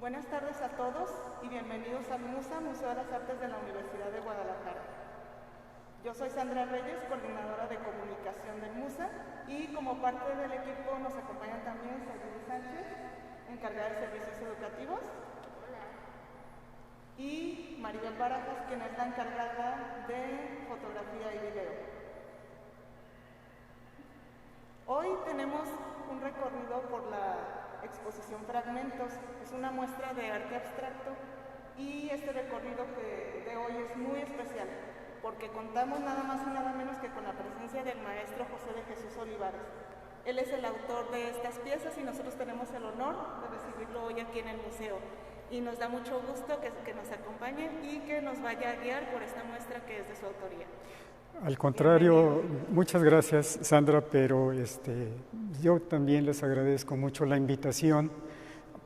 Buenas tardes a todos y bienvenidos al MUSA, Museo de las Artes de la Universidad de Guadalajara. Yo soy Sandra Reyes, coordinadora de comunicación del MUSA, y como parte del equipo nos acompañan también Cecilia Sánchez, encargada de servicios educativos, y Maribel Barajas, quien es la encargada de fotografía y video. Hoy tenemos un recorrido por la exposición Fragmentos. Es una muestra de arte abstracto y este recorrido de hoy es muy especial porque contamos nada más y nada menos que con la presencia del maestro José de Jesús Olivares. Él es el autor de estas piezas y nosotros tenemos el honor de recibirlo hoy aquí en el museo. Y nos da mucho gusto que nos acompañe y que nos vaya a guiar por esta muestra que es de su autoría. Al contrario, muchas gracias, Sandra, pero yo también les agradezco mucho la invitación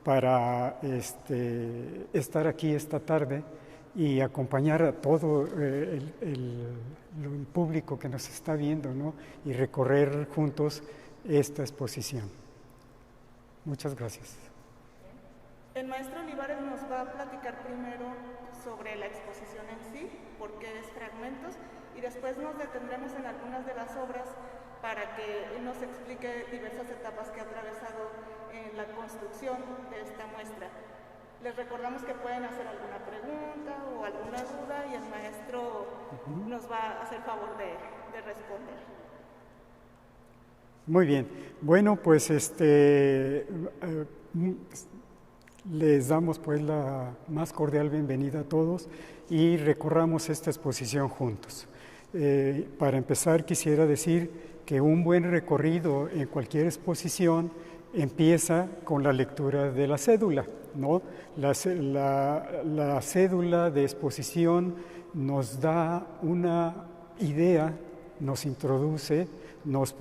para estar aquí esta tarde y acompañar a todo el público que nos está viendo, ¿no? Y recorrer juntos esta exposición. Muchas gracias. El maestro Olivares nos va a platicar primero sobre la exposición en sí, por qué es Fragmentos, y después nos detendremos en algunas de las obras para que él nos explique diversas etapas que ha atravesado en la construcción de esta muestra. Les recordamos que pueden hacer alguna pregunta o alguna duda y el maestro nos va a hacer favor de responder. Muy bien. Bueno, pues les damos pues la más cordial bienvenida a todos y recorramos esta exposición juntos. Para empezar quisiera decir que un buen recorrido en cualquier exposición empieza con la lectura de la cédula, ¿no? La cédula de exposición nos da una idea, nos introduce, nos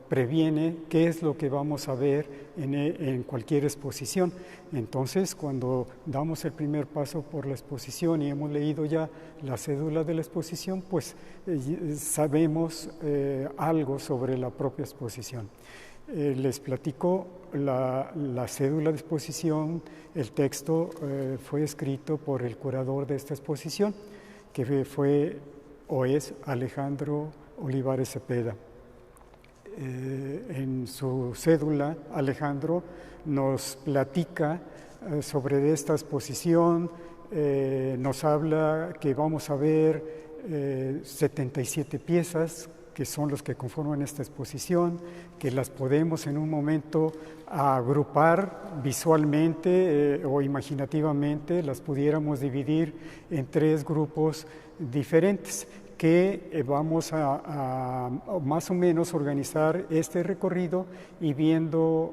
previene qué es lo que vamos a ver en cualquier exposición. Entonces, cuando damos el primer paso por la exposición y hemos leído ya la cédula de la exposición, pues sabemos algo sobre la propia exposición. Les platico la cédula de exposición. El texto fue escrito por el curador de esta exposición, que fue o es Alejandro Olivares Cepeda. En su cédula, Alejandro nos platica sobre esta exposición, nos habla que vamos a ver 77 piezas que son los que conforman esta exposición, que las podemos en un momento agrupar visualmente o imaginativamente, las pudiéramos dividir en 3 grupos diferentes, que vamos a más o menos organizar este recorrido y viendo,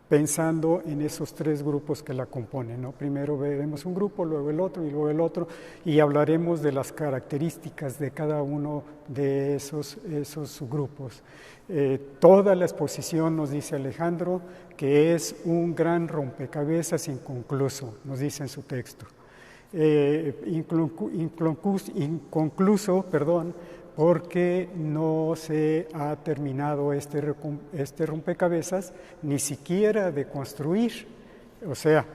pensando en esos 3 grupos que la componen, ¿no? Primero veremos un grupo, luego el otro y luego el otro, y hablaremos de las características de cada uno de esos grupos. Toda la exposición, nos dice Alejandro, que es un gran rompecabezas inconcluso, nos dice en su texto. Inconcluso, porque no se ha terminado este rompecabezas ni siquiera de construir. O sea,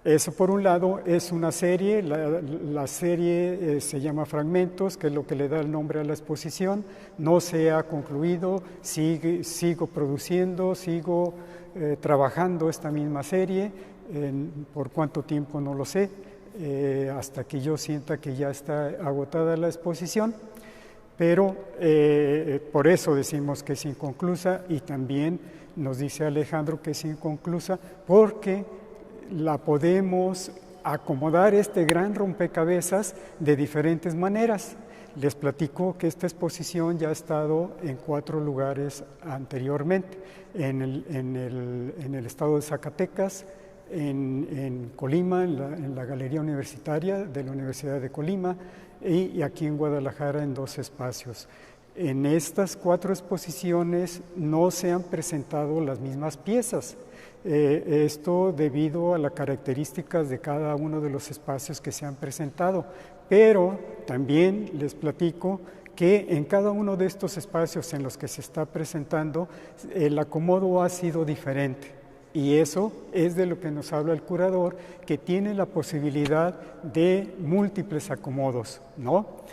eso por un lado es una serie, la serie se llama Fragmentos, que es lo que le da el nombre a la exposición. No se ha concluido, sigo produciendo, sigo trabajando esta misma serie, por cuánto tiempo no lo sé, hasta que yo sienta que ya está agotada la exposición, pero por eso decimos que es inconclusa, y también nos dice Alejandro que es inconclusa porque la podemos acomodar, este gran rompecabezas, de diferentes maneras. Les platico que esta exposición ya ha estado en 4 lugares anteriormente, en el estado de Zacatecas, en Colima, en la Galería Universitaria de la Universidad de Colima, y aquí en Guadalajara en 2 espacios. En estas 4 exposiciones no se han presentado las mismas piezas. Esto debido a las características de cada uno de los espacios que se han presentado, pero también les platico que en cada uno de estos espacios en los que se está presentando el acomodo ha sido diferente. Y eso es de lo que nos habla el curador, que tiene la posibilidad de múltiples acomodos, ¿no?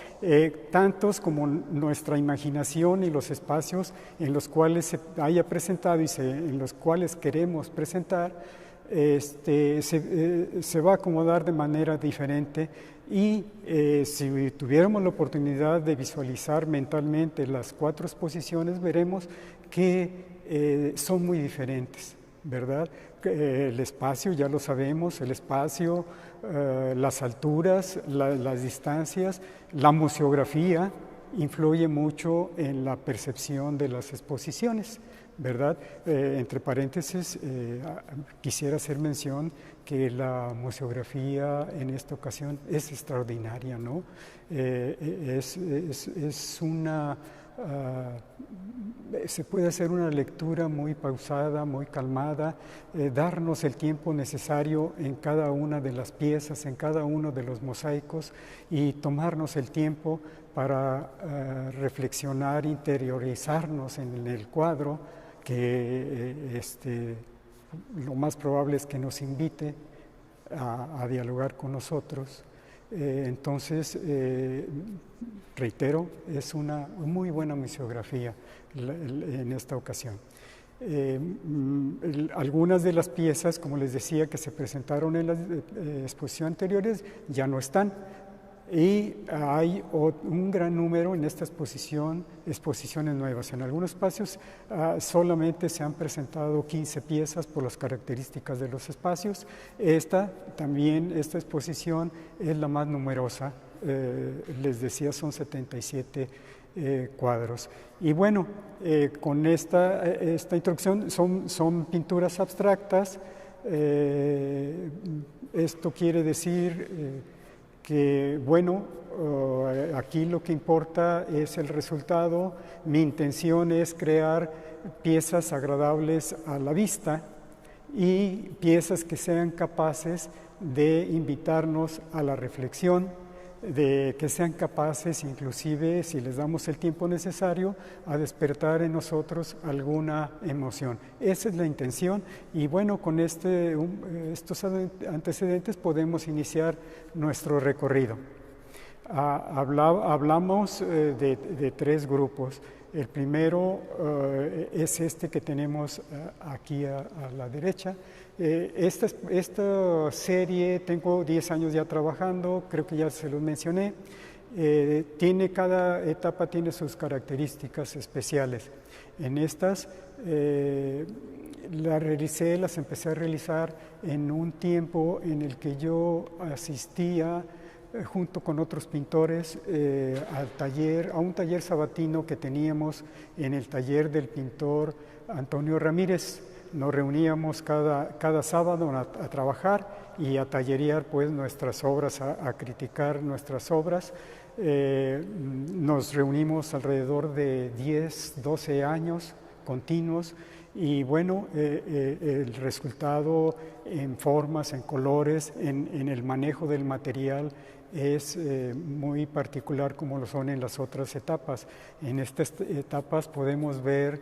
Tantos como nuestra imaginación y los espacios en los cuales se haya presentado y en los cuales queremos presentar, se va a acomodar de manera diferente. Y si tuviéramos la oportunidad de visualizar mentalmente las 4 exposiciones, veremos que son muy diferentes, ¿verdad? El espacio, ya lo sabemos, el espacio, las alturas, las distancias, la museografía influye mucho en la percepción de las exposiciones, ¿verdad? Entre paréntesis, quisiera hacer mención que la museografía en esta ocasión es extraordinaria, ¿no? Es una... se puede hacer una lectura muy pausada, muy calmada, darnos el tiempo necesario en cada una de las piezas, en cada uno de los mosaicos y tomarnos el tiempo para reflexionar, interiorizarnos en el cuadro, que lo más probable es que nos invite a dialogar con nosotros. Entonces, reitero, es una muy buena museografía en esta ocasión. Algunas de las piezas, como les decía, que se presentaron en las exposiciones anteriores, ya no están. Y hay un gran número en esta exposición, exposiciones nuevas. En algunos espacios solamente se han presentado 15 piezas por las características de los espacios. Esta exposición es la más numerosa, les decía, son 77 cuadros. Y bueno, con esta introducción son pinturas abstractas. Esto quiere decir que, bueno, aquí lo que importa es el resultado. Mi intención es crear piezas agradables a la vista y piezas que sean capaces de invitarnos a la reflexión, de que sean capaces, inclusive, si les damos el tiempo necesario, a despertar en nosotros alguna emoción. Esa es la intención y bueno, con estos antecedentes podemos iniciar nuestro recorrido. Hablamos de 3 grupos. El primero es este que tenemos aquí a la derecha. Esta serie, tengo 10 años ya trabajando, creo que ya se los mencioné. Cada etapa tiene sus características especiales. En estas las empecé a realizar en un tiempo en el que yo asistía junto con otros pintores a un taller sabatino que teníamos en el taller del pintor Antonio Ramírez. Nos reuníamos cada sábado a trabajar y a tallerear pues nuestras obras, a criticar nuestras obras. Nos reunimos alrededor de 10, 12 años continuos y bueno, el resultado en formas, en colores, en el manejo del material es muy particular como lo son en las otras etapas. En estas etapas podemos ver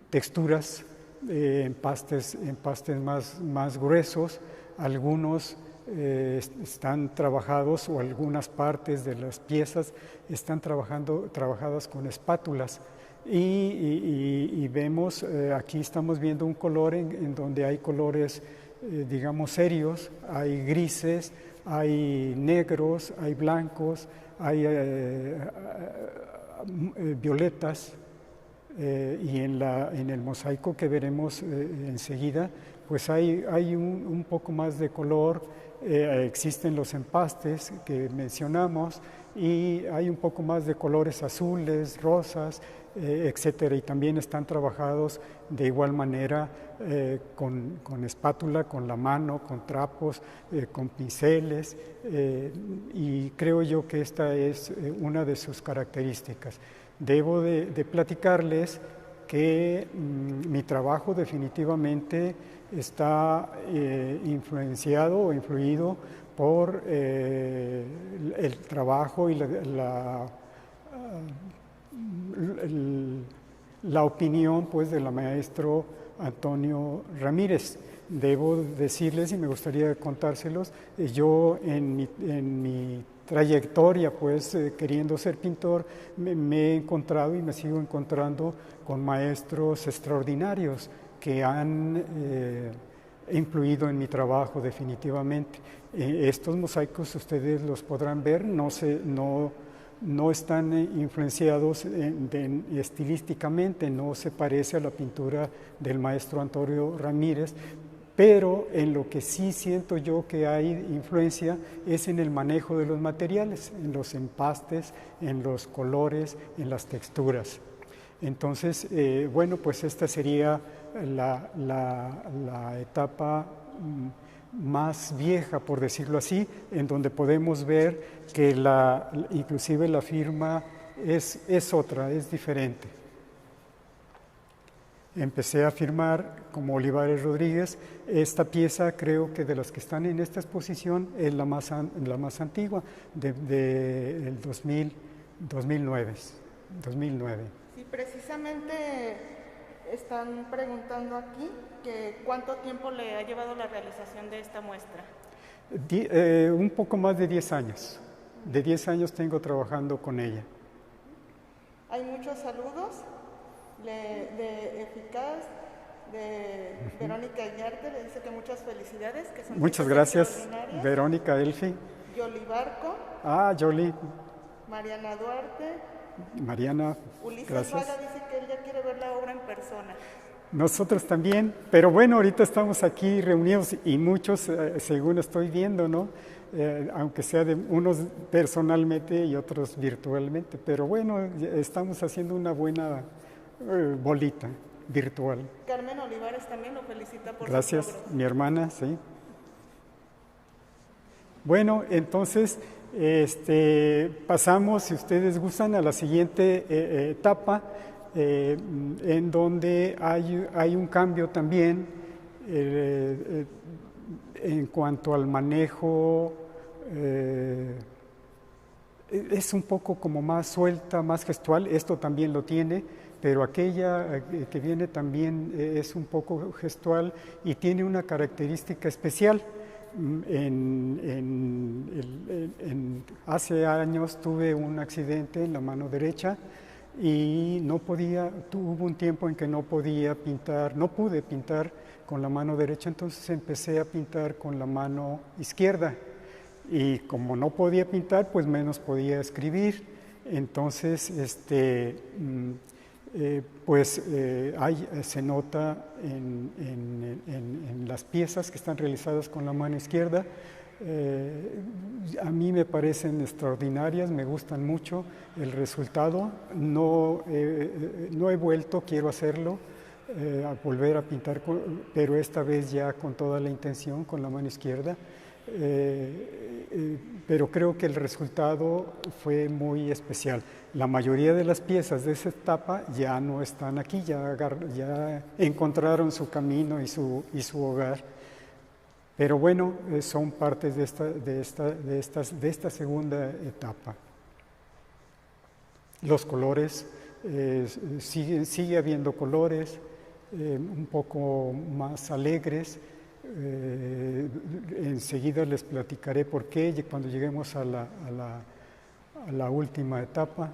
texturas, empastes más gruesos, algunos están trabajados o algunas partes de las piezas están trabajadas con espátulas y vemos, aquí estamos viendo un color en donde hay colores digamos serios, hay grises, hay negros, hay blancos, hay violetas. Y en el mosaico que veremos enseguida, pues hay un poco más de color, existen los empastes que mencionamos y hay un poco más de colores azules, rosas, etcétera, y también están trabajados de igual manera con espátula, con la mano, con trapos, con pinceles, y creo yo que esta es una de sus características. Debo de platicarles que mi trabajo definitivamente está influenciado o influido por el trabajo y la opinión pues del maestro Antonio Ramírez. Debo decirles, y me gustaría contárselos, yo en mi trayectoria, pues queriendo ser pintor, me he encontrado y me sigo encontrando con maestros extraordinarios que han influido en mi trabajo definitivamente. Estos mosaicos ustedes los podrán ver, no están influenciados estilísticamente, no se parece a la pintura del maestro Antonio Ramírez, pero en lo que sí siento yo que hay influencia es en el manejo de los materiales, en los empastes, en los colores, en las texturas. Entonces, bueno, pues esta sería la etapa más vieja, por decirlo así, en donde podemos ver que inclusive la firma es otra, es diferente. Empecé a firmar como Olivares Rodríguez. Esta pieza, creo que de las que están en esta exposición, es la más antigua, del 2009. Sí, precisamente están preguntando aquí que cuánto tiempo le ha llevado la realización de esta muestra. Un poco más de 10 años. De 10 años tengo trabajando con ella. Hay muchos saludos de Eficaz, de Verónica Iñarte, le dice que muchas felicidades. Que son muchas gracias, Verónica Elfi. Yoli Barco. Yoli. Mariana Duarte. Mariana, Ulises gracias. Vaga dice que él ya quiere ver la obra en persona. Nosotros también, pero bueno, ahorita estamos aquí reunidos y muchos, según estoy viendo, ¿no? Aunque sea de unos personalmente y otros virtualmente, pero bueno, estamos haciendo una buena bolita virtual. Carmen Olivares también lo felicita por gracias, sus logros. Mi hermana, sí. Bueno, entonces pasamos, si ustedes gustan, a la siguiente etapa, en donde hay un cambio también en cuanto al manejo. Es un poco como más suelta, más gestual, esto también lo tiene, pero aquella que viene también es un poco gestual y tiene una característica especial. Hace años tuve un accidente en la mano derecha y hubo un tiempo en que no pude pintar con la mano derecha, entonces empecé a pintar con la mano izquierda. Y como no podía pintar, pues menos podía escribir. Entonces, se nota en las piezas que están realizadas con la mano izquierda. A mí me parecen extraordinarias, me gustan mucho el resultado. No he vuelto, quiero hacerlo, a volver a pintar, pero esta vez ya con toda la intención, con la mano izquierda. Pero creo que el resultado fue muy especial. La mayoría de las piezas de esa etapa ya no están aquí, ya encontraron su camino y su hogar. Pero bueno, son partes de esta segunda etapa. Los colores, sigue habiendo colores un poco más alegres. Enseguida les platicaré por qué cuando lleguemos a la última etapa.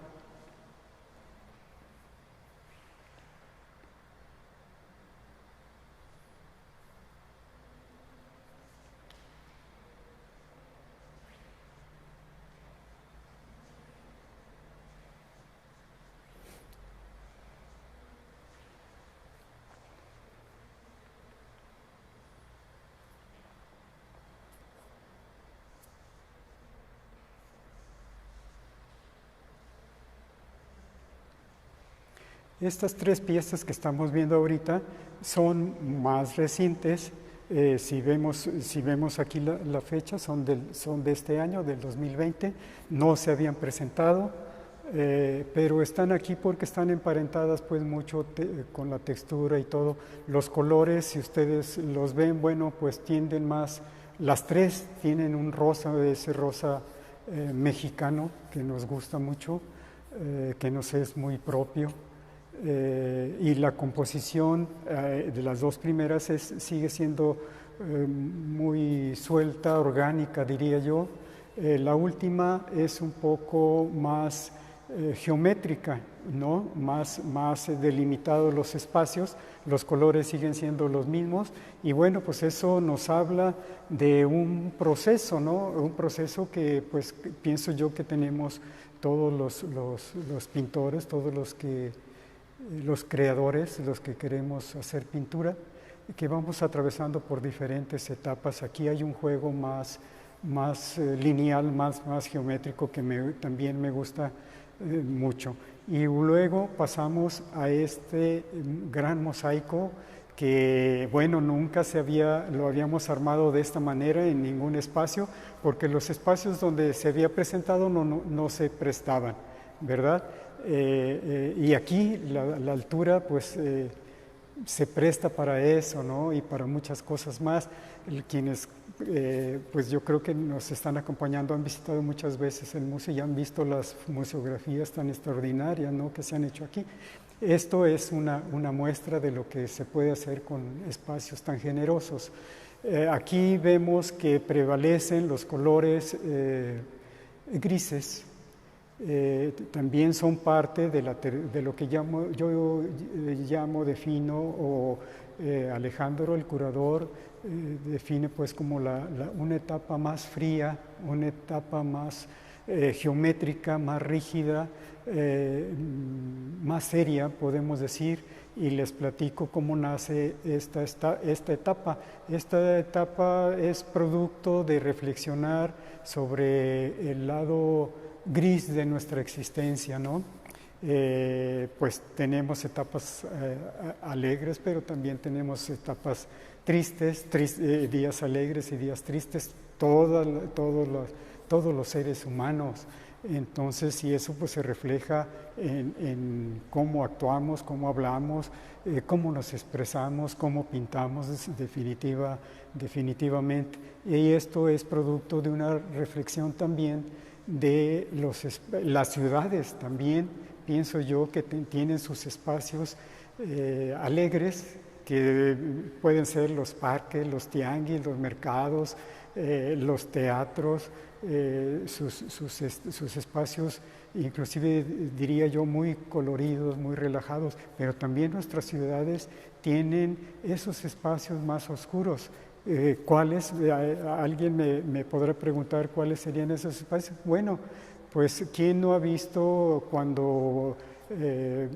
Estas tres piezas que estamos viendo ahorita son más recientes. Si vemos aquí la fecha, son de este año, del 2020. No se habían presentado, pero están aquí porque están emparentadas pues mucho con la textura y todo. Los colores, si ustedes los ven, bueno, pues tienden más. Las tres tienen un rosa, ese rosa mexicano que nos gusta mucho, que nos es muy propio. y la composición de las dos primeras sigue siendo muy suelta, orgánica, diría yo. La última es un poco más geométrica, ¿no? Más delimitados los espacios, los colores siguen siendo los mismos y bueno, pues eso nos habla de un proceso, ¿no? Un proceso que pues pienso yo que tenemos todos los pintores, todos los creadores, los que queremos hacer pintura, que vamos atravesando por diferentes etapas. Aquí hay un juego más lineal, más geométrico que también me gusta mucho. Y luego pasamos a este gran mosaico que, bueno, nunca lo habíamos armado de esta manera en ningún espacio, porque los espacios donde se había presentado no se prestaban, ¿verdad? Y aquí la altura, pues, se presta para eso, ¿no? Y para muchas cosas más. Quienes, pues yo creo que nos están acompañando, han visitado muchas veces el museo y han visto las museografías tan extraordinarias, ¿no? Que se han hecho aquí. Esto es una muestra de lo que se puede hacer con espacios tan generosos. Aquí vemos que prevalecen los colores grises. También son parte de lo que yo defino, o Alejandro, el curador, define pues como una etapa más fría, una etapa más geométrica, más rígida, más seria, podemos decir, y les platico cómo nace esta etapa. Esta etapa es producto de reflexionar sobre el lado gris de nuestra existencia, ¿no? Pues tenemos etapas alegres, pero también tenemos etapas tristes, días alegres y días tristes, todos los seres humanos. Entonces, y eso pues se refleja en cómo actuamos, cómo hablamos, cómo nos expresamos, cómo pintamos, definitivamente. Y esto es producto de una reflexión también de las ciudades también, pienso yo, que tienen sus espacios alegres, que pueden ser los parques, los tianguis, los mercados, los teatros, sus espacios, inclusive diría yo, muy coloridos, muy relajados, pero también nuestras ciudades tienen esos espacios más oscuros. ¿Cuáles? Alguien me podrá preguntar cuáles serían esos espacios. Bueno, pues ¿quién no ha visto cuando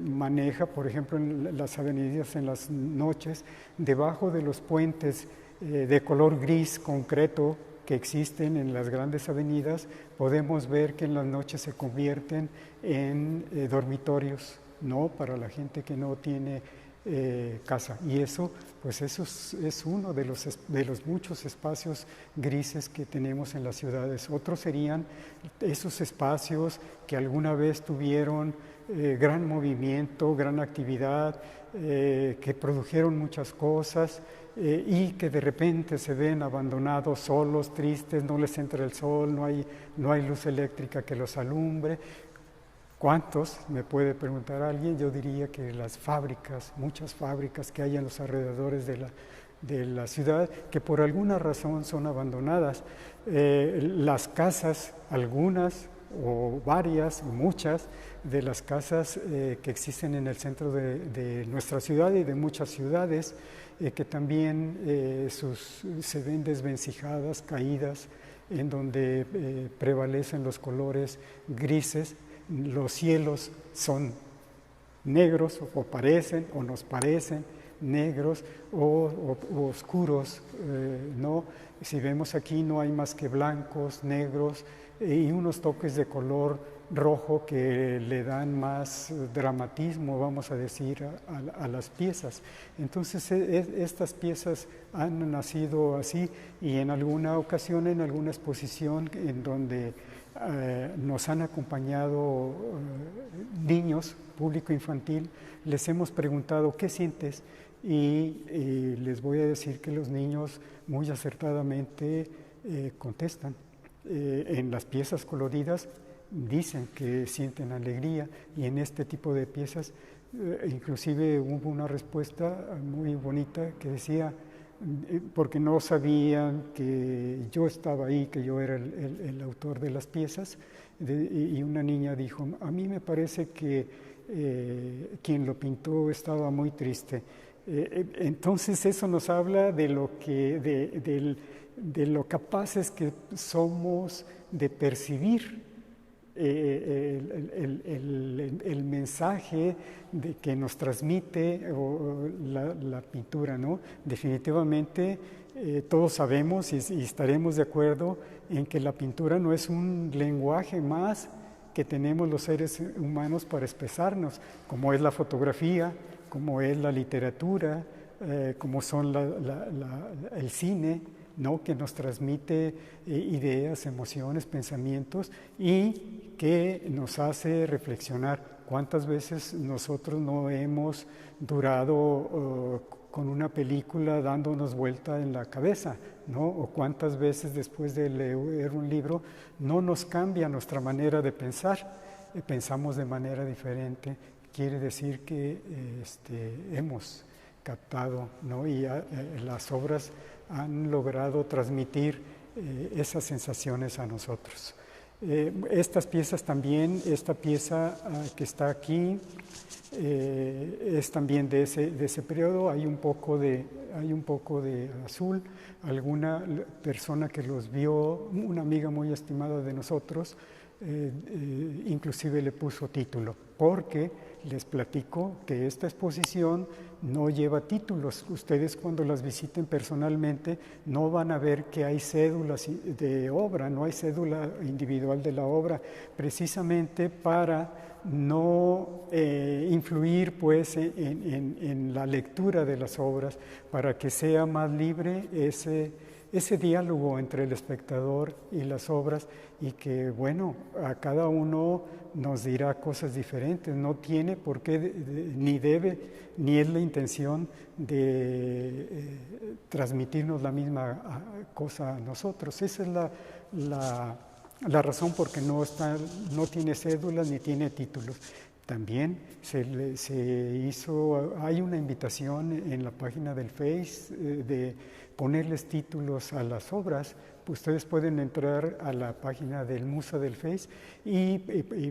maneja, por ejemplo, en las avenidas en las noches, debajo de los puentes de color gris concreto que existen en las grandes avenidas, podemos ver que en las noches se convierten en dormitorios, ¿no? Para la gente que no tiene casa. Y eso es uno de los muchos espacios grises que tenemos en las ciudades. Otros serían esos espacios que alguna vez tuvieron gran movimiento, gran actividad, que produjeron muchas cosas y que de repente se ven abandonados, solos, tristes, no les entra el sol, no hay luz eléctrica que los alumbre. ¿Cuántos? Me puede preguntar alguien. Yo diría que las fábricas, muchas fábricas que hay en los alrededores de la ciudad, que por alguna razón son abandonadas. Las casas, algunas o varias, muchas de las casas que existen en el centro de nuestra ciudad y de muchas ciudades, que también se ven desvencijadas, caídas, en donde prevalecen los colores grises. Los cielos son negros, o parecen, o nos parecen negros, o oscuros, ¿no? Si vemos aquí, no hay más que blancos, negros y unos toques de color rojo que le dan más dramatismo, vamos a decir, a las piezas. Entonces, estas piezas han nacido así, y en alguna ocasión, en alguna exposición en donde nos han acompañado niños, público infantil, les hemos preguntado ¿qué sientes? Y les voy a decir que los niños muy acertadamente contestan. En las piezas coloridas dicen que sienten alegría, y en este tipo de piezas inclusive hubo una respuesta muy bonita que decía, porque no sabían que yo estaba ahí, que yo era el autor de las piezas, y una niña dijo, a mí me parece que quien lo pintó estaba muy triste. Entonces eso nos habla de lo capaces que somos de percibir el mensaje que nos transmite la pintura, ¿no? Definitivamente todos sabemos y estaremos de acuerdo en que la pintura no es un lenguaje más que tenemos los seres humanos para expresarnos, como es la fotografía, como es la literatura, como son el cine, ¿no? Que nos transmite ideas, emociones, pensamientos, y que nos hace reflexionar. ¿Cuántas veces nosotros no hemos durado con una película dándonos vuelta en la cabeza, ¿no? O cuántas veces después de leer un libro no nos cambia nuestra manera de pensar, pensamos de manera diferente? Quiere decir que hemos captado, ¿no? Y las obras han logrado transmitir esas sensaciones a nosotros. Estas piezas también, esta pieza que está aquí es también de ese periodo. Hay un poco de azul. Alguna persona que los vio, una amiga muy estimada de nosotros, inclusive le puso título, porque les platico que esta exposición no lleva títulos. Ustedes cuando las visiten personalmente no van a ver que hay cédulas de obra, no hay cédula individual de la obra, precisamente para no influir pues en la lectura de las obras, para que sea más libre ese diálogo entre el espectador y las obras, y que, bueno, a cada uno nos dirá cosas diferentes. No tiene por qué, ni debe, ni es la intención de transmitirnos la misma cosa a nosotros. Esa es la razón por qué no tiene cédulas ni tiene títulos. También hay una invitación en la página del Face de ponerles títulos a las obras. Ustedes pueden entrar a la página del Museo del Face y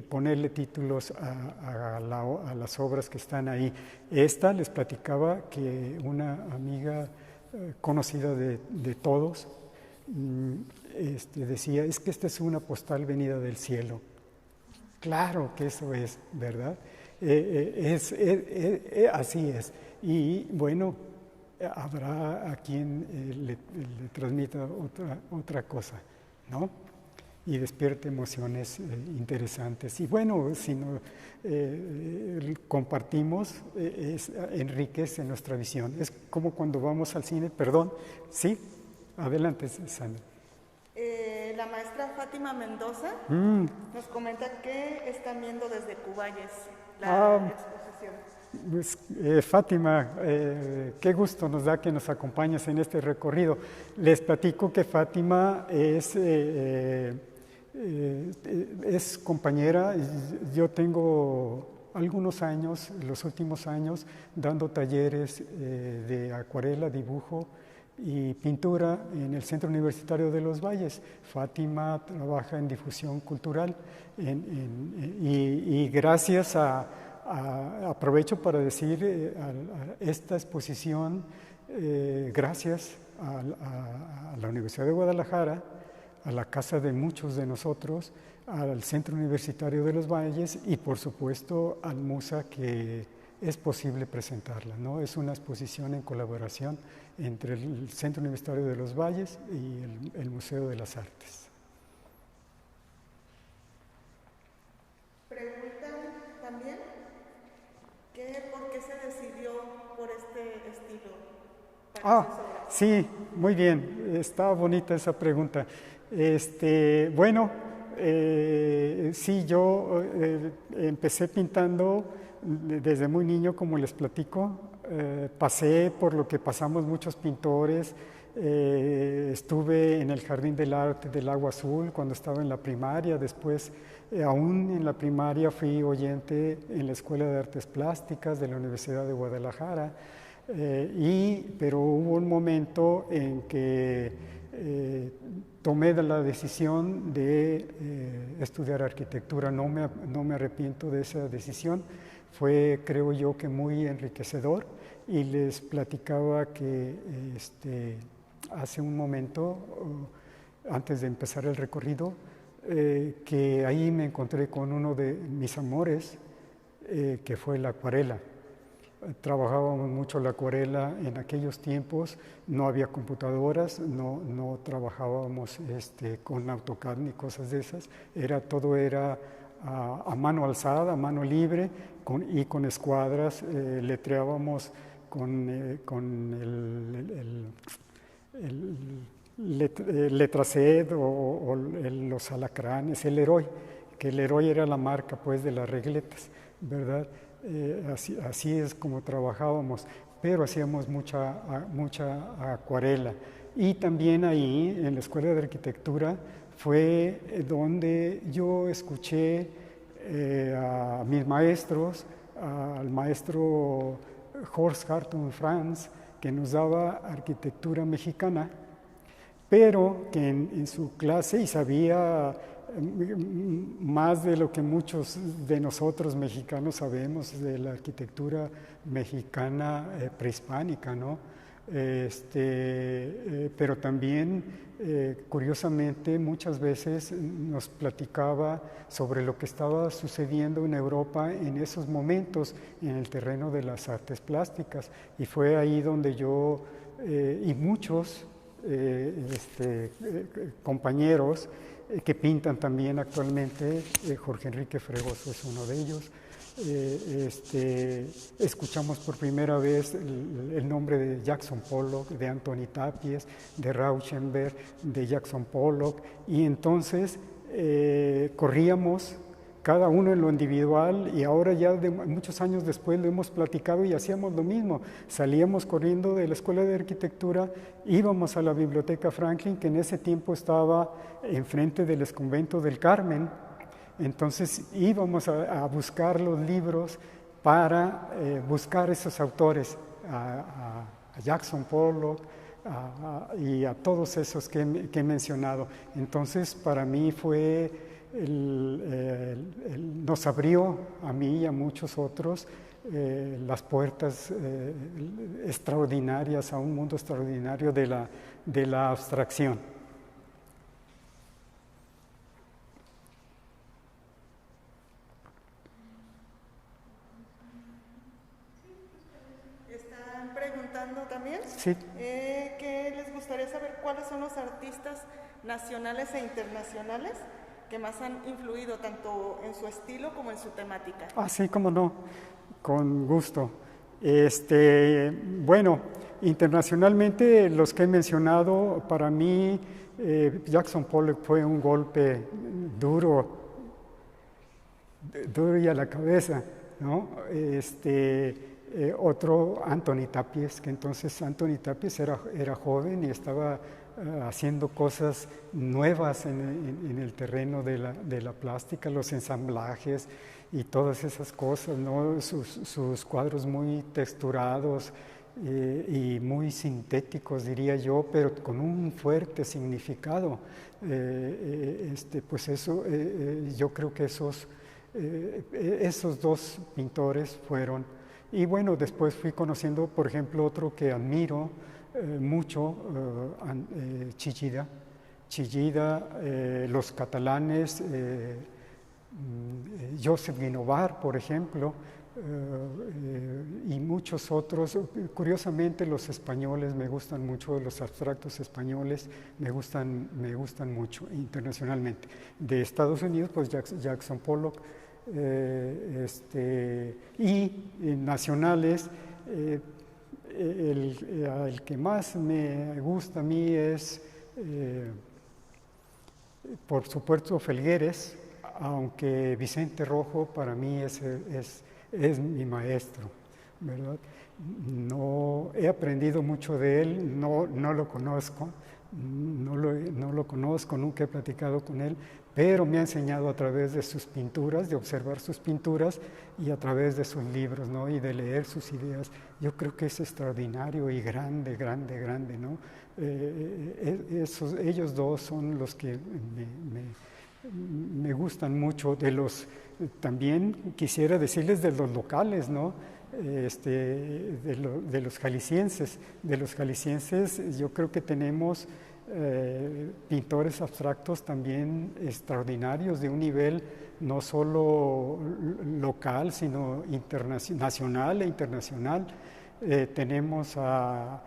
ponerle títulos a las obras que están ahí. Esta, les platicaba que una amiga conocida de todos decía, es que esta es una postal venida del cielo. Claro que eso es, ¿verdad? Así es. Y bueno, habrá a quien le transmita otra cosa, ¿no? Y despierte emociones interesantes. Y bueno, si no compartimos, enriquece nuestra visión. Es como cuando vamos al cine, perdón, ¿sí? Adelante, Sandra. La maestra Fátima Mendoza nos comenta que están viendo desde Cuballes la exposición. Pues, Fátima, qué gusto nos da que nos acompañes en este recorrido. Les platico que Fátima es compañera. Yo tengo algunos años, los últimos años, dando talleres de acuarela, dibujo y pintura en el Centro Universitario de los Valles. Fátima trabaja en difusión cultural y gracias aprovecho para decir a esta exposición, gracias a la Universidad de Guadalajara, a la casa de muchos de nosotros, al Centro Universitario de los Valles y por supuesto al MUSA, que es posible presentarla, ¿no? Es una exposición en colaboración entre el Centro Universitario de los Valles y el Museo de las Artes. Preguntan también por qué se decidió por este estilo. Sí, muy bien, está bonita esa pregunta. Bueno, sí, yo empecé pintando desde muy niño, como les platico. Pasé por lo que pasamos muchos pintores. Estuve en el Jardín del Arte del Agua Azul cuando estaba en la primaria. Después Aún en la primaria fui oyente en la Escuela de Artes Plásticas de la Universidad de Guadalajara, pero hubo un momento en que tomé la decisión de estudiar arquitectura. No me arrepiento de esa decisión. Fue, creo yo, que muy enriquecedor, y les platicaba que hace un momento, antes de empezar el recorrido, que ahí me encontré con uno de mis amores, que fue la acuarela. Trabajábamos mucho la acuarela en aquellos tiempos, no había computadoras, no trabajábamos con AutoCAD ni cosas de esas, todo era a mano alzada, a mano libre, y con escuadras. Letreábamos con el Letraced o los alacranes, el Leroy, que el Leroy era la marca pues de las regletas, ¿verdad? Así es como trabajábamos, pero hacíamos mucha acuarela. Y también ahí, en la Escuela de Arquitectura, fue donde yo escuché a mis maestros, al maestro Horst Hartung Franz, que nos daba arquitectura mexicana, pero que en su clase, y sabía más de lo que muchos de nosotros mexicanos sabemos de la arquitectura mexicana prehispánica, ¿no? Pero también, curiosamente, muchas veces nos platicaba sobre lo que estaba sucediendo en Europa en esos momentos en el terreno de las artes plásticas, y fue ahí donde yo y muchos compañeros que pintan también actualmente, Jorge Enrique Fregoso es uno de ellos. Escuchamos por primera vez el nombre de Jackson Pollock, de Anthony Tapies, de Rauschenberg, de Jackson Pollock, y entonces corríamos cada uno en lo individual, y ahora ya muchos años después lo hemos platicado y hacíamos lo mismo. Salíamos corriendo de la Escuela de Arquitectura, íbamos a la Biblioteca Franklin, que en ese tiempo estaba enfrente del Exconvento del Carmen. Entonces íbamos a buscar los libros para buscar esos autores, a Jackson Pollock y a todos esos que he mencionado. Entonces para mí fue... nos abrió a mí y a muchos otros las puertas extraordinarias a un mundo extraordinario de la abstracción. Están preguntando también Sí. que les gustaría saber cuáles son los artistas nacionales e internacionales que más han influido tanto en su estilo como en su temática. Sí, cómo no, con gusto. Bueno, internacionalmente los que he mencionado, para mí Jackson Pollock fue un golpe duro y a la cabeza, ¿no? Otro, Anthony Tapies, que entonces Anthony Tapies era joven y estaba haciendo cosas nuevas en el terreno de la plástica, los ensamblajes y todas esas cosas, ¿no? Sus cuadros muy texturados y muy sintéticos, diría yo, pero con un fuerte significado. Pues eso, yo creo que esos dos pintores fueron. Y bueno, después fui conociendo, por ejemplo, otro que admiro mucho, Chillida, los catalanes, Josep Guinovar, por ejemplo, y muchos otros. Curiosamente, los españoles me gustan mucho, los abstractos españoles me gustan mucho internacionalmente. De Estados Unidos, pues Jackson Pollock, y nacionales, el que más me gusta a mí es, por supuesto, Felgueres, aunque Vicente Rojo para mí es mi maestro, ¿verdad? No he aprendido mucho de él, no lo conozco, no lo conozco, nunca he platicado con él, pero me ha enseñado a través de sus pinturas, de observar sus pinturas y a través de sus libros, ¿no? Y de leer sus ideas. Yo creo que es extraordinario y grande, grande, grande, ¿no? Ellos dos son los que me gustan mucho. También quisiera decirles de los locales, ¿no? De los jaliscienses. De los jaliscienses yo creo que tenemos pintores abstractos también extraordinarios, de un nivel no solo local, sino nacional e internacional. Tenemos a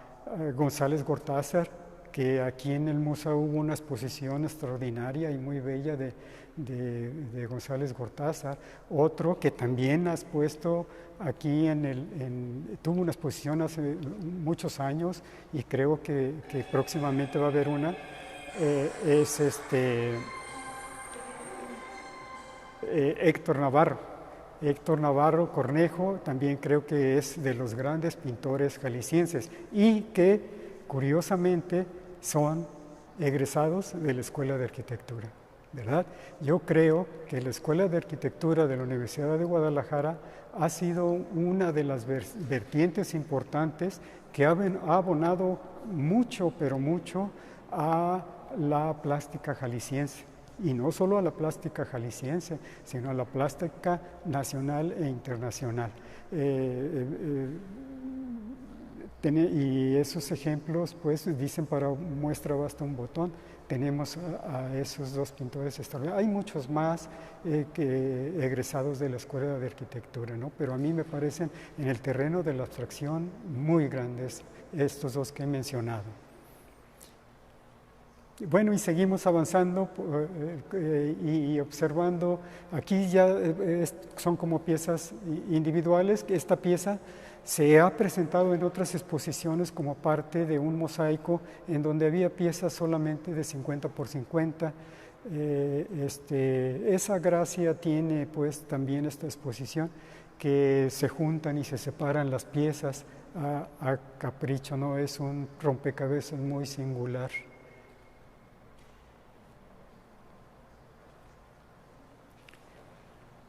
González Gortázar, que aquí en el museo hubo una exposición extraordinaria y muy bella de González Gortázar. Otro que también has puesto aquí tuvo una exposición hace muchos años y creo que próximamente va a haber una, es Héctor Navarro. Héctor Navarro Cornejo también creo que es de los grandes pintores jaliscienses y que curiosamente son egresados de la Escuela de Arquitectura, ¿verdad? Yo creo que la Escuela de Arquitectura de la Universidad de Guadalajara ha sido una de las vertientes importantes que ha abonado mucho, pero mucho a la plástica jalisciense. Y no solo a la plástica jalisciense, sino a la plástica nacional e internacional. Y esos ejemplos, pues, dicen para muestra basta un botón. Tenemos a esos dos pintores extraordinarios. Hay muchos más egresados de la Escuela de Arquitectura, ¿no? Pero a mí me parecen en el terreno de la abstracción muy grandes estos dos que he mencionado. Bueno, y seguimos avanzando y observando. Aquí ya son como piezas individuales. Esta pieza se ha presentado en otras exposiciones como parte de un mosaico en donde había piezas solamente de 50 por 50. Esa gracia tiene pues también esta exposición, que se juntan y se separan las piezas a capricho, ¿no? Es un rompecabezas muy singular.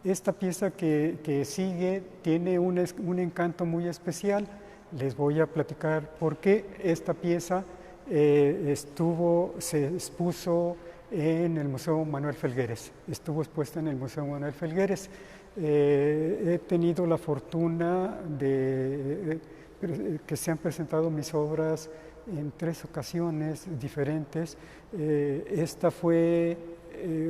Esta pieza que sigue tiene un encanto muy especial. Les voy a platicar por qué esta pieza se expuso en el Museo Manuel Felgueres. Estuvo expuesta en el Museo Manuel Felgueres. He tenido la fortuna de que se han presentado mis obras en 3 ocasiones diferentes. Esta fue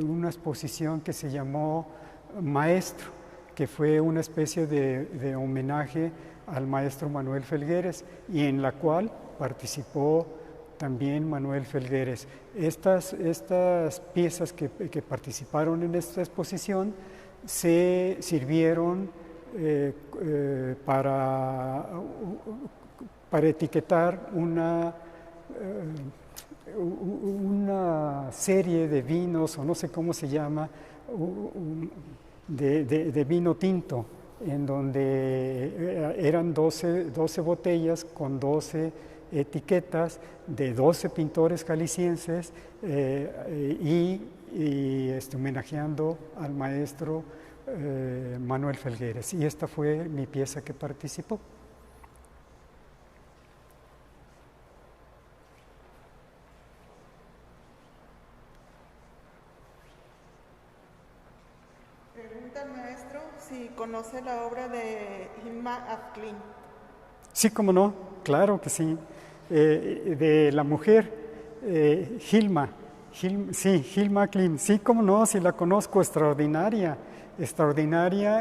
una exposición que se llamó Maestro, que fue una especie de homenaje al maestro Manuel Felgueres y en la cual participó también Manuel Felgueres. Estas piezas que participaron en esta exposición se sirvieron para etiquetar una serie de vinos, o no sé cómo se llama, de vino tinto, en donde eran 12 botellas con 12 etiquetas de 12 pintores jaliscienses y homenajeando al maestro Manuel Felgueres. Y esta fue mi pieza que participó. Pregunta al maestro si conoce la obra de Hilma af Klint. Sí, cómo no, claro que sí. De la mujer, Hilma Klint, sí, cómo no, sí la conozco, extraordinaria,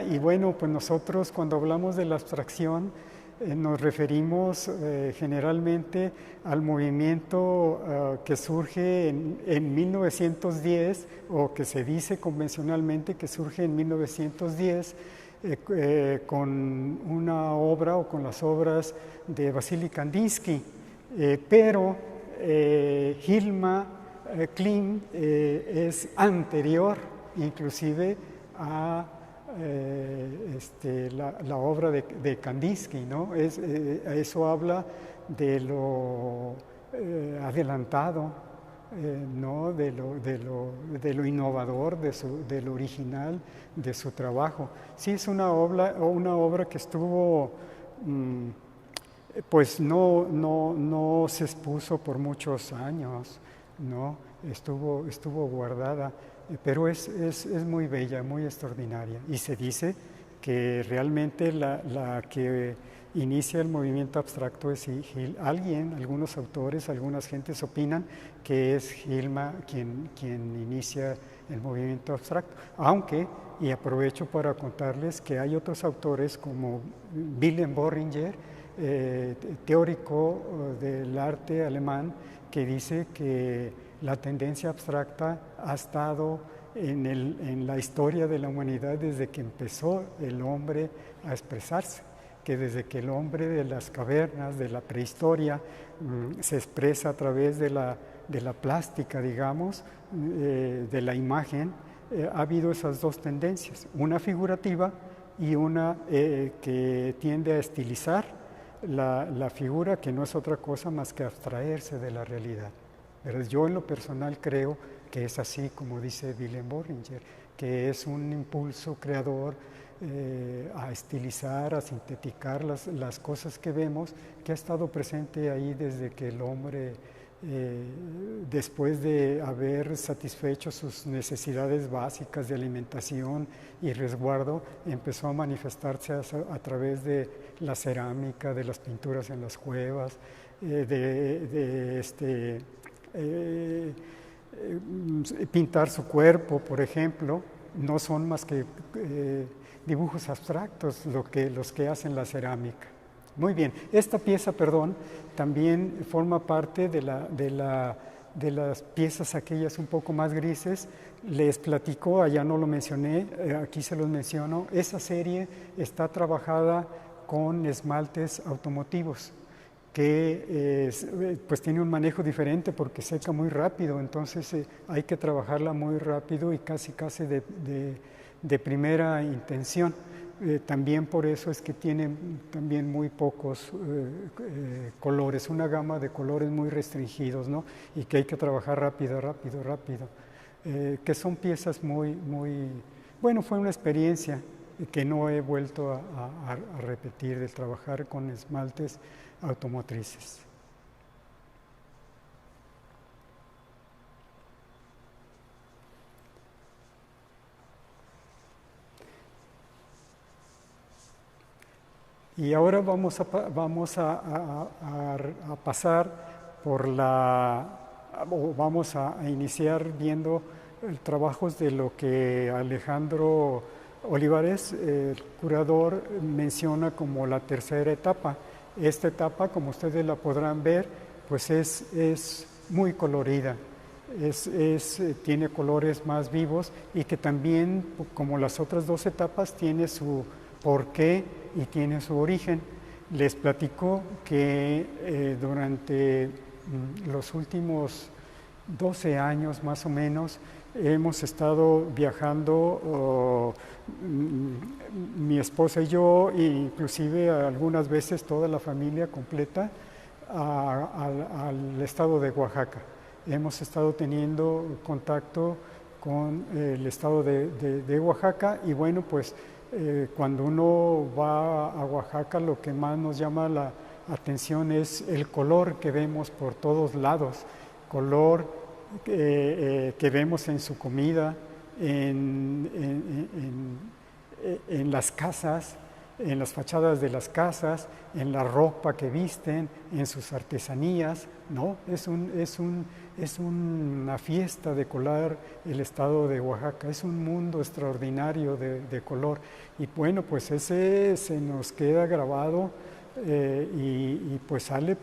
y bueno, pues nosotros cuando hablamos de la abstracción nos referimos generalmente al movimiento que surge en 1910, o que se dice convencionalmente que surge en 1910, con una obra o con las obras de Vasily Kandinsky, pero Hilma Klint es anterior inclusive a la obra de Kandinsky, ¿no? Eso habla de lo adelantado, ¿no? de lo innovador, de lo original de su trabajo. Sí, es una obra que estuvo, pues no se expuso por muchos años, ¿no? Estuvo guardada, pero es muy bella, muy extraordinaria. Y se dice que realmente la que inicia el movimiento abstracto es algunos autores, algunas gentes opinan que es Hilma quien inicia el movimiento abstracto, aunque, y aprovecho para contarles que hay otros autores como Wilhelm Bohringer, teórico del arte alemán, que dice que la tendencia abstracta ha estado en la historia de la humanidad desde que empezó el hombre a expresarse, que desde que el hombre de las cavernas, de la prehistoria, se expresa a través de la plástica, digamos, de la imagen, ha habido esas dos tendencias, una figurativa y una que tiende a estilizar la figura, que no es otra cosa más que abstraerse de la realidad. Pero yo en lo personal creo que es así como dice Wilhelm Bohringer, que es un impulso creador a estilizar, a sinteticar las cosas que vemos, que ha estado presente ahí desde que el hombre, después de haber satisfecho sus necesidades básicas de alimentación y resguardo, empezó a manifestarse a través de la cerámica, de las pinturas en las cuevas, pintar su cuerpo, por ejemplo. No son más que dibujos abstractos los que hacen la cerámica. Muy bien, esta pieza, también forma parte de las piezas aquellas un poco más grises. Les platico, allá no lo mencioné, aquí se los menciono. Esa serie está trabajada con esmaltes automotivos, que pues tiene un manejo diferente porque seca muy rápido, entonces hay que trabajarla muy rápido y casi de primera intención. También por eso es que tiene también muy pocos colores, una gama de colores muy restringidos, ¿no? Y que hay que trabajar rápido, que son piezas bueno, fue una experiencia que no he vuelto a repetir, de trabajar con esmaltes automotrices. Y ahora vamos a pasar vamos a iniciar viendo trabajos de lo que Alejandro Olivares, el curador, menciona como la tercera etapa. Esta etapa, como ustedes la podrán ver, pues es muy colorida, tiene colores más vivos y que también, como las otras dos etapas, tiene su porqué y tiene su origen. Les platico que durante los últimos 12 años más o menos hemos estado viajando, mi esposa y yo, e inclusive algunas veces toda la familia completa, al estado de Oaxaca. Hemos estado teniendo contacto con el estado de Oaxaca y bueno, pues cuando uno va a Oaxaca, lo que más nos llama la atención es el color que vemos por todos lados, color que vemos en su comida, en las casas, en las fachadas de las casas, en la ropa que visten, en sus artesanías, ¿no? Es una fiesta de color el estado de Oaxaca, es un mundo extraordinario de color. Y bueno, pues ese se nos queda grabado y pues sale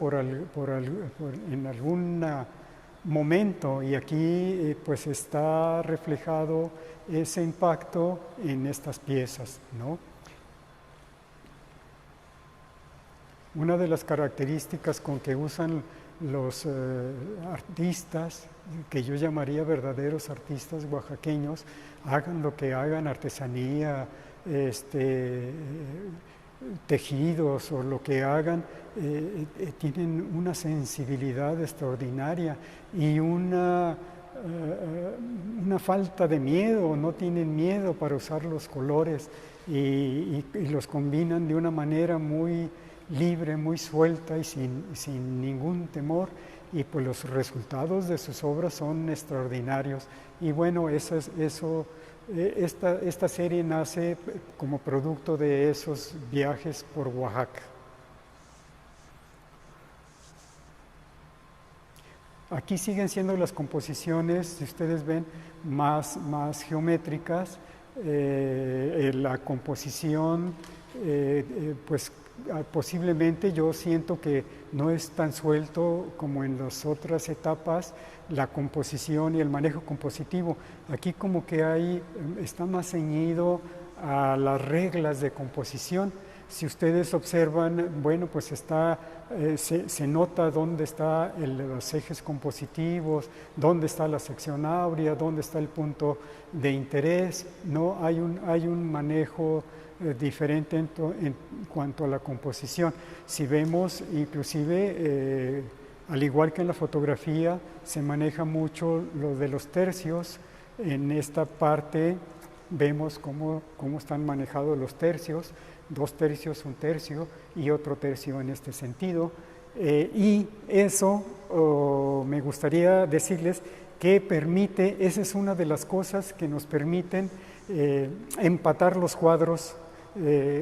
en algún momento, y aquí pues está reflejado ese impacto en estas piezas, ¿no? Una de las características con que usan los artistas, que yo llamaría verdaderos artistas oaxaqueños, hagan lo que hagan, artesanía, tejidos o lo que hagan, tienen una sensibilidad extraordinaria y una falta de miedo, no tienen miedo para usar los colores y los combinan de una manera muy libre, muy suelta y sin ningún temor, y pues los resultados de sus obras son extraordinarios. Y bueno, esta serie nace como producto de esos viajes por Oaxaca. Aquí siguen siendo las composiciones, si ustedes ven, más geométricas. La composición, pues posiblemente yo siento que no es tan suelto como en las otras etapas la composición y el manejo compositivo. Aquí como que está más ceñido a las reglas de composición. Si ustedes observan, bueno, pues se nota dónde están los ejes compositivos, dónde está la sección áurea, dónde está el punto de interés, ¿no? Hay un manejo diferente en cuanto a la composición. Si vemos, inclusive, al igual que en la fotografía, se maneja mucho lo de los tercios. En esta parte vemos cómo están manejados los tercios, 2 tercios, 1 tercio y otro tercio en este sentido. Y eso me gustaría decirles que esa es una de las cosas que nos permiten empatar los cuadros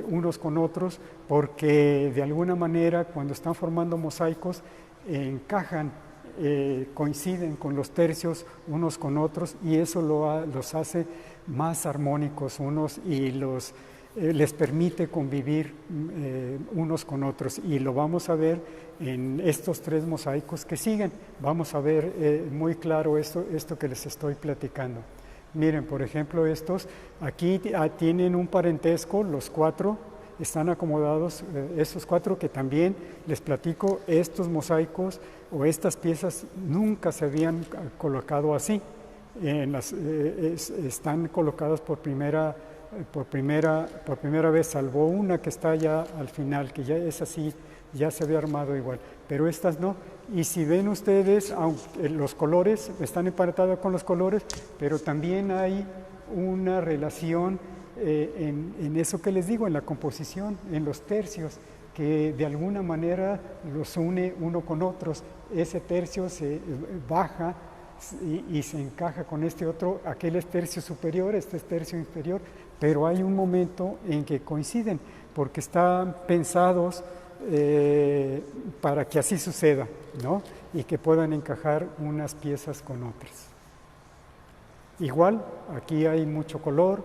unos con otros, porque de alguna manera cuando están formando mosaicos encajan, coinciden con los tercios unos con otros, y eso los hace más armónicos unos y les permite convivir unos con otros, y lo vamos a ver en estos 3 mosaicos que siguen. Vamos a ver muy claro esto que les estoy platicando. Miren, por ejemplo, estos aquí tienen un parentesco, los 4 están acomodados, esos 4 que también les platico, estos mosaicos o estas piezas nunca se habían colocado así. Están colocadas por primera vez, salvo una que está ya al final, que ya es así, ya se había armado igual, pero estas no. Y si ven ustedes, aunque los colores están emparentados con los colores, pero también hay una relación en eso que les digo, en la composición, en los tercios, que de alguna manera los une uno con otros. Ese tercio se baja y se encaja con este otro, aquel es tercio superior, este es tercio inferior, pero hay un momento en que coinciden, porque están pensados para que así suceda, ¿no? Y que puedan encajar unas piezas con otras. Igual, aquí hay mucho color,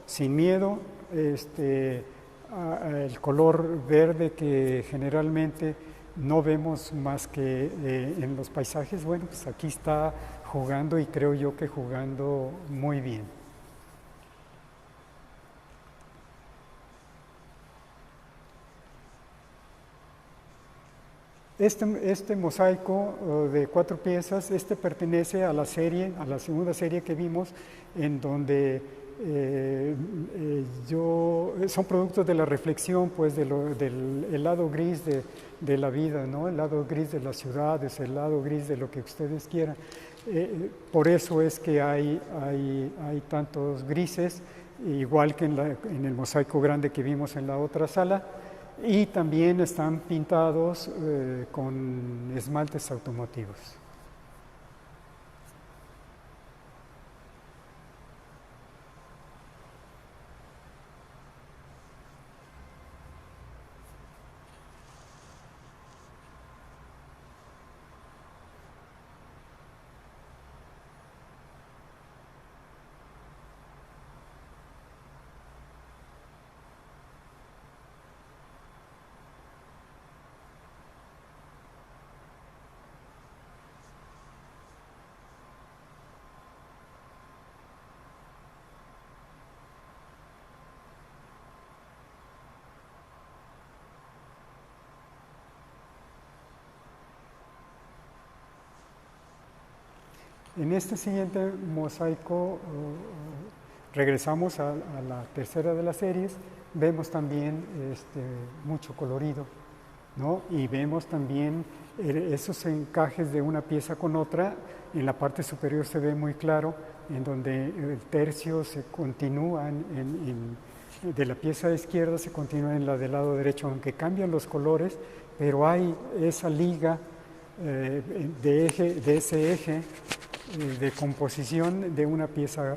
sin miedo, el color verde que generalmente no vemos más que en los paisajes. Bueno, pues aquí está jugando, y creo yo que jugando muy bien. Este mosaico de 4 piezas, pertenece a la segunda serie que vimos, en donde son productos de la reflexión, pues, del lado gris de la vida, ¿no? El lado gris de las ciudades, el lado gris de lo que ustedes quieran. Por eso es que hay tantos grises, igual que en el mosaico grande que vimos en la otra sala. Y también están pintados con esmaltes automotivos. En este siguiente mosaico regresamos a la tercera de las series, vemos también mucho colorido, ¿no? Y vemos también esos encajes de una pieza con otra. En la parte superior se ve muy claro, en donde el tercio se continúa de la pieza izquierda se continúa en la del lado derecho, aunque cambian los colores, pero hay esa liga de ese eje de composición de una pieza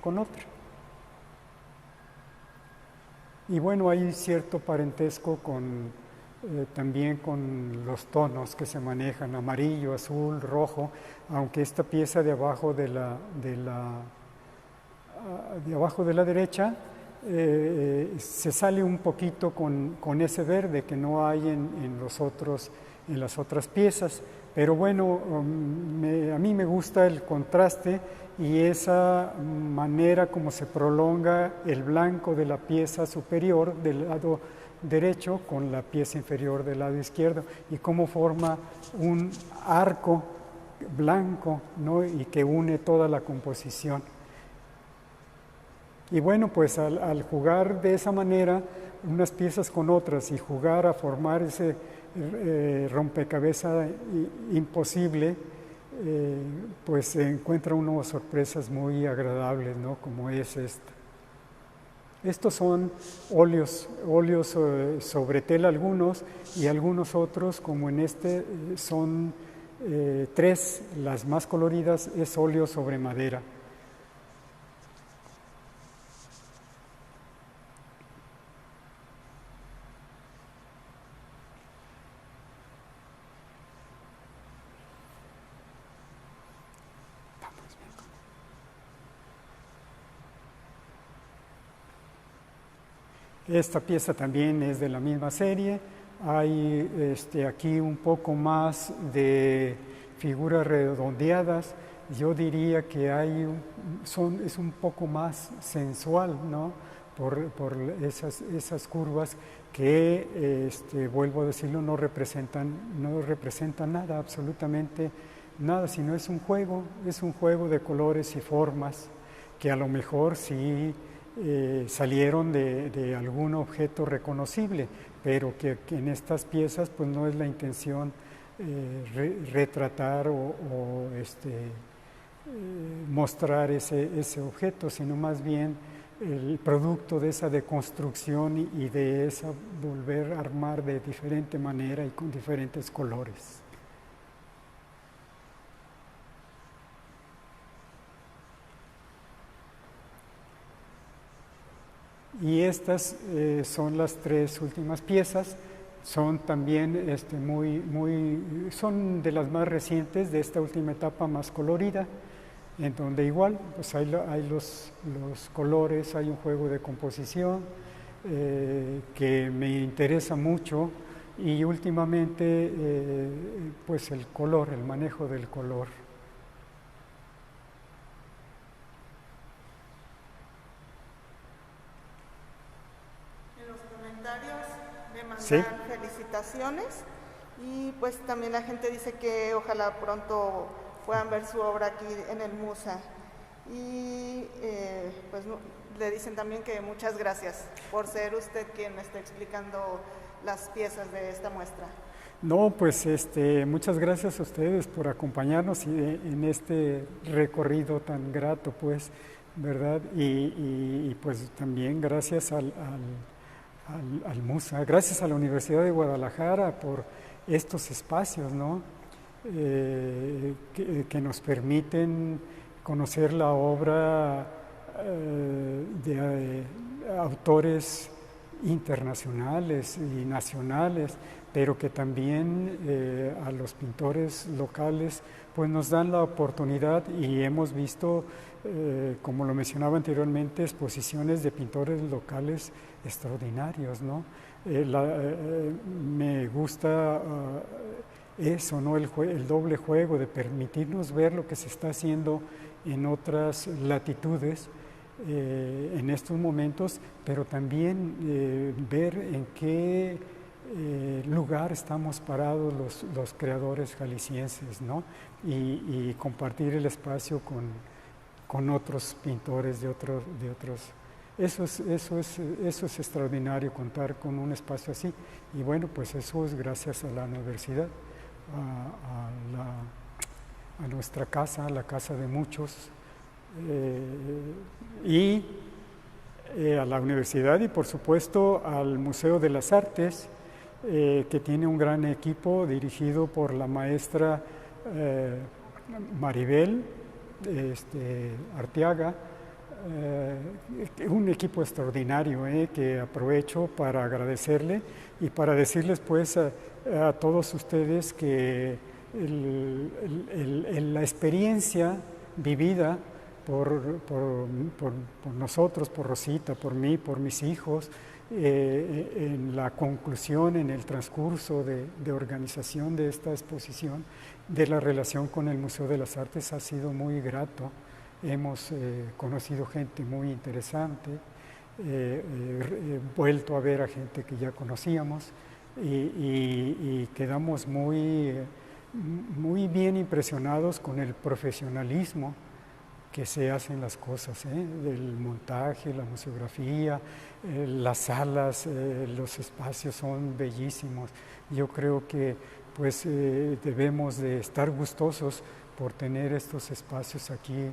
con otra. Y bueno, hay cierto parentesco también con los tonos que se manejan, amarillo, azul, rojo, aunque esta pieza de abajo de abajo de la derecha se sale un poquito con ese verde que no hay en las otras piezas, pero bueno, a mí me gusta el contraste y esa manera como se prolonga el blanco de la pieza superior del lado derecho con la pieza inferior del lado izquierdo y cómo forma un arco blanco, ¿no? Y que une toda la composición. Y bueno, pues al jugar de esa manera unas piezas con otras y jugar a formar ese rompecabezas imposible, pues se encuentra unas sorpresas muy agradables, ¿no? Como es esta. Estos son óleos sobre tela algunos y algunos otros, como en este, son 3, las más coloridas es óleo sobre madera. Esta pieza también es de la misma serie. Hay aquí un poco más de figuras redondeadas. Yo diría que es un poco más sensual, ¿no? Por esas curvas que, vuelvo a decirlo, no representan nada, absolutamente nada, sino es un juego de colores y formas que a lo mejor sí salieron de algún objeto reconocible, pero que en estas piezas pues no es la intención retratar o mostrar ese objeto, sino más bien el producto de esa deconstrucción y de esa volver a armar de diferente manera y con diferentes colores. Y estas son las 3 últimas piezas, son también son de las más recientes de esta última etapa más colorida, en donde igual pues hay los colores, hay un juego de composición que me interesa mucho y últimamente pues el color, el manejo del color. Sí. Felicitaciones y pues también la gente dice que ojalá pronto puedan ver su obra aquí en el MUSA y pues le dicen también que muchas gracias por ser usted quien está explicando las piezas de esta muestra. No, pues muchas gracias a ustedes por acompañarnos en este recorrido tan grato, pues, ¿verdad? Y pues también gracias al MUSA, gracias a la Universidad de Guadalajara por estos espacios, ¿no? Que nos permiten conocer la obra de autores internacionales y nacionales, pero que también a los pintores locales pues nos dan la oportunidad y hemos visto, como lo mencionaba anteriormente, exposiciones de pintores locales extraordinarios, ¿no? Me gusta eso, ¿no? El doble juego de permitirnos ver lo que se está haciendo en otras latitudes en estos momentos, pero también ver en qué lugar estamos parados los creadores jaliscienses, ¿no? Y compartir el espacio con otros pintores de otros Eso es extraordinario, contar con un espacio así. Y bueno, pues eso es gracias a la universidad, a nuestra casa, a la casa de muchos, y a la universidad y por supuesto al Museo de las Artes, que tiene un gran equipo dirigido por la maestra Maribel Arteaga, un equipo extraordinario que aprovecho para agradecerle y para decirles pues a todos ustedes que la experiencia vivida por nosotros, por Rosita, por mí, por mis hijos, en la conclusión, en el transcurso de organización de esta exposición, de la relación con el Museo de las Artes ha sido muy grato. Hemos conocido gente muy interesante, vuelto a ver a gente que ya conocíamos y quedamos muy bien impresionados con el profesionalismo que se hacen las cosas, del montaje, la museografía, las salas, los espacios son bellísimos. Yo creo que pues debemos de estar gustosos por tener estos espacios aquí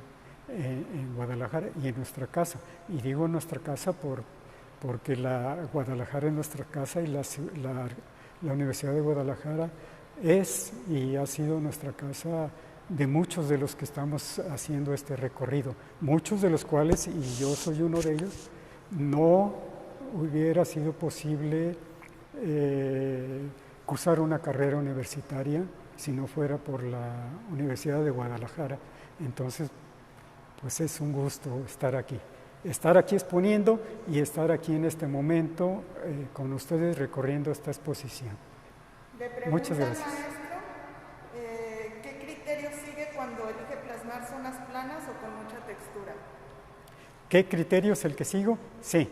en Guadalajara y en nuestra casa. Y digo nuestra casa porque Guadalajara es nuestra casa y la Universidad de Guadalajara es y ha sido nuestra casa de muchos de los que estamos haciendo este recorrido, muchos de los cuales, y yo soy uno de ellos, no hubiera sido posible cursar una carrera universitaria si no fuera por la Universidad de Guadalajara. Entonces, pues es un gusto estar aquí exponiendo y estar aquí en este momento con ustedes recorriendo esta exposición. Muchas gracias. ¿Qué criterio sigue cuando elige plasmar zonas planas o con mucha textura? ¿Qué criterio es el que sigo? Sí.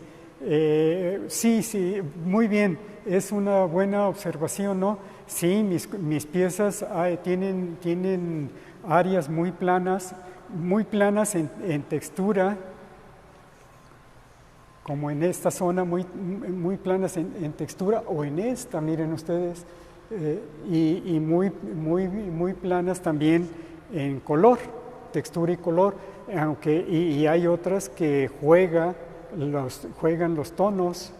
Sí, muy bien. Es una buena observación, ¿no? Sí, mis piezas tienen áreas muy planas en textura, como en esta zona, muy planas en textura, o en esta, miren ustedes, y muy planas también en color, textura y color, y hay otras que juegan los tonos,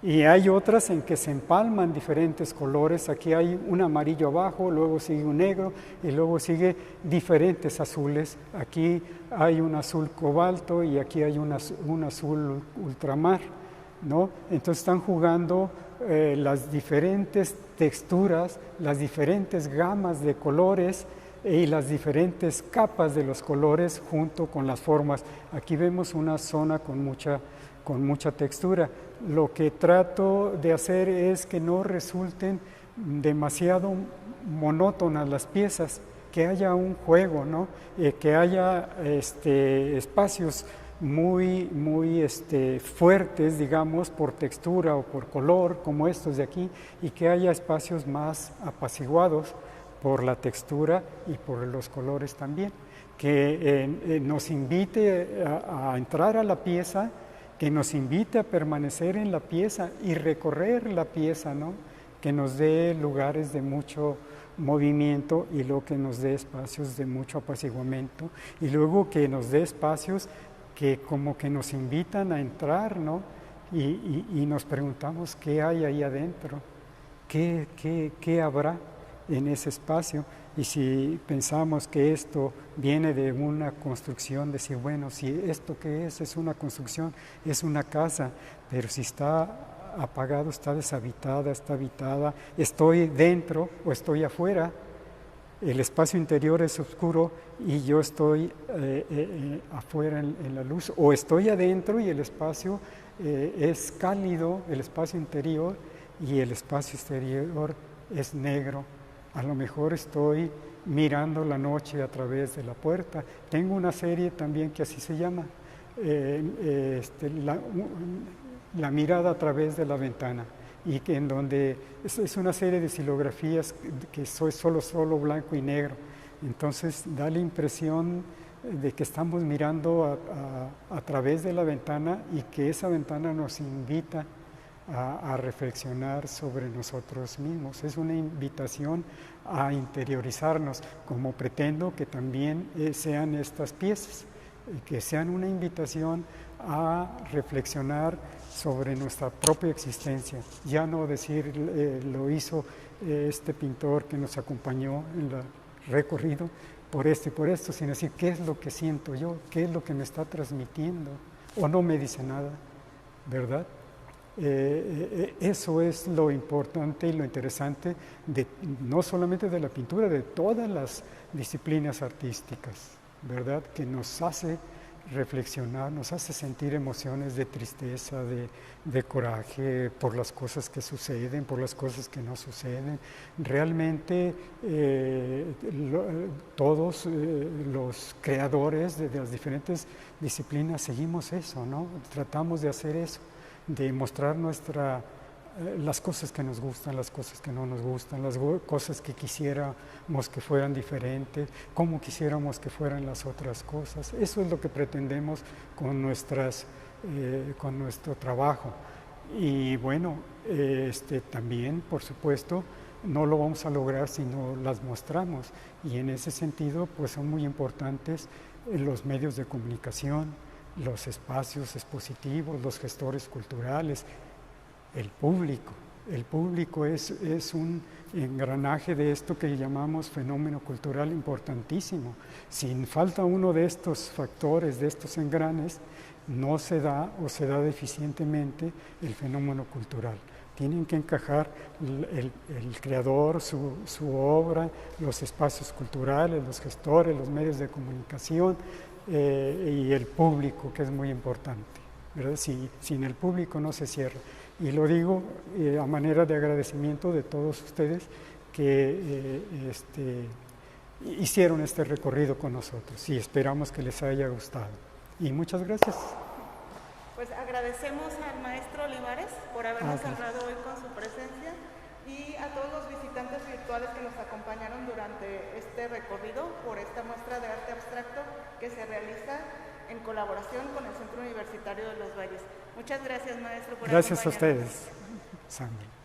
y hay otras en que se empalman diferentes colores. Aquí hay un amarillo abajo, luego sigue un negro y luego sigue diferentes azules. Aquí hay un azul cobalto y aquí hay un azul ultramar, ¿no? Entonces están jugando las diferentes texturas, las diferentes gamas de colores y las diferentes capas de los colores junto con las formas. Aquí vemos una zona con mucha textura. Lo que trato de hacer es que no resulten demasiado monótonas las piezas, que haya un juego, ¿no? Que haya espacios muy fuertes, digamos, por textura o por color, como estos de aquí, y que haya espacios más apaciguados por la textura y por los colores también, que nos invite a entrar a la pieza, que nos invite a permanecer en la pieza y recorrer la pieza, ¿no? Que nos dé lugares de mucho movimiento y luego que nos dé espacios de mucho apaciguamiento y luego que nos dé espacios que como que nos invitan a entrar, ¿no? Y nos preguntamos qué hay ahí adentro, qué habrá en ese espacio. Y si pensamos que esto viene de una construcción, decir, bueno, si esto que es una construcción, es una casa, pero si está apagado, está deshabitada, está habitada, estoy dentro o estoy afuera, el espacio interior es oscuro y yo estoy afuera en la luz, o estoy adentro y el espacio es cálido, el espacio interior, y el espacio exterior es negro. A lo mejor estoy mirando la noche a través de la puerta. Tengo una serie también que así se llama, la mirada a través de la ventana, y que en donde es una serie de xilografías que soy solo blanco y negro. Entonces da la impresión de que estamos mirando a través de la ventana y que esa ventana nos invita a reflexionar sobre nosotros mismos. Es una invitación a interiorizarnos, como pretendo que también sean estas piezas, que sean una invitación a reflexionar sobre nuestra propia existencia. Ya no decir lo hizo este pintor que nos acompañó en el recorrido por esto y por esto, sino decir qué es lo que siento yo, qué es lo que me está transmitiendo, o no me dice nada, ¿verdad? Eso es lo importante y lo interesante no solamente de la pintura, de todas las disciplinas artísticas, ¿verdad? Que nos hace reflexionar, nos hace sentir emociones de tristeza, de coraje por las cosas que suceden, por las cosas que no suceden. Realmente todos los creadores de las diferentes disciplinas seguimos eso, ¿no? Tratamos de hacer eso, de mostrar las cosas que nos gustan, las cosas que no nos gustan, las cosas que quisiéramos que fueran diferentes, cómo quisiéramos que fueran las otras cosas. Eso es lo que pretendemos con nuestro trabajo. Y bueno, también, por supuesto, no lo vamos a lograr si no las mostramos. Y en ese sentido, pues son muy importantes los medios de comunicación, los espacios expositivos, los gestores culturales, el público. El público es un engranaje de esto que llamamos fenómeno cultural importantísimo. Si falta uno de estos factores, de estos engranes, no se da o se da deficientemente el fenómeno cultural. Tienen que encajar el creador, su obra, los espacios culturales, los gestores, los medios de comunicación, y el público, que es muy importante, ¿verdad? Sin el público no se cierra. Y lo digo a manera de agradecimiento de todos ustedes que hicieron este recorrido con nosotros y esperamos que les haya gustado. Y muchas gracias. Pues agradecemos al maestro Olivares por habernos honrado hoy con su presencia y a todos los visitantes virtuales que nos acompañaron durante este recorrido por esta muestra de arte abstracto que se realiza en colaboración con el Centro Universitario de los Valles. Muchas gracias, maestro, por acompañarnos. Gracias a ustedes, Sandra.